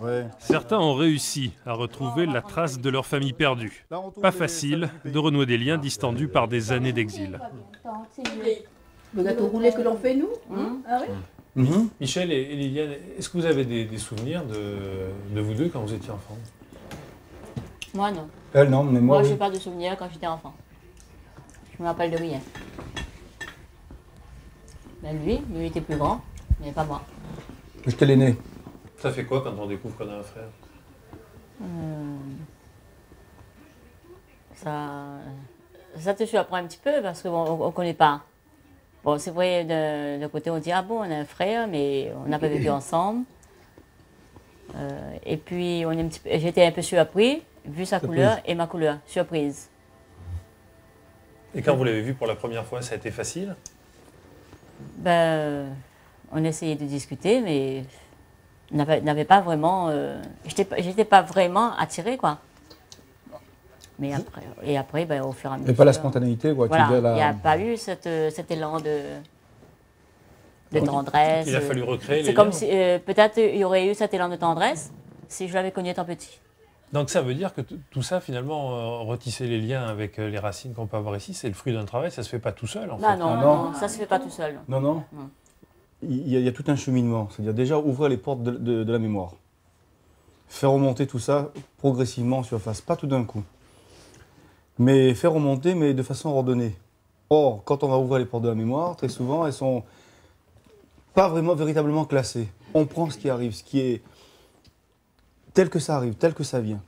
Ouais. Certains ont réussi à retrouver la trace de leur famille perdue. Là, on trouve Pas les facile stabilités. de renouer des liens distendus par des années d'exil. Le gâteau roulé que l'on fait nous. Ah oui. Mhm. Michel et Liliane, est-ce que vous avez des souvenirs de vous deux quand vous étiez enfants? Moi, non. Elle, non, mais moi, Moi, oui. j'ai pas de souvenirs quand j'étais enfant. Je me rappelle de rien. Ben lui, il était plus grand, mais pas moi. J'étais l'aîné. Ça fait quoi quand on découvre qu'on a un frère? Ça te surprend un petit peu parce qu'on ne connaît pas. Bon, c'est vrai, de côté, on dit, ah bon, on a un frère, mais on n'a pas vécu ensemble. Et puis, j'étais un peu surpris, vu sa couleur et ma couleur, surprise. Et quand vous l'avez vu pour la première fois, ça a été facile? Ben, on essayait de discuter, mais on n'avait pas vraiment... j'étais pas vraiment attirée, quoi. Mais après, ben, au fur et à mesure... Et pas la spontanéité, quoi. Voilà, Tu dis, il n'y a pas eu cet élan de tendresse. Il a fallu recréer les C'est comme liens. si, peut-être, il y aurait eu cet élan de tendresse si je l'avais connu étant petit. Donc ça veut dire que tout ça, finalement, retisser les liens avec les racines qu'on peut avoir ici, c'est le fruit d'un travail, ça se fait pas tout seul, en fait. Ah non, non. non, ça se fait pas tout seul. Non, non. Non. Il y a tout un cheminement. C'est-à-dire déjà ouvrir les portes de la mémoire. Faire remonter tout ça progressivement en surface, pas tout d'un coup. Mais faire remonter, mais de façon ordonnée. Or, quand on va ouvrir les portes de la mémoire, très souvent, elles sont pas vraiment véritablement classées. On prend ce qui arrive, ce qui est tel que ça arrive, tel que ça vient.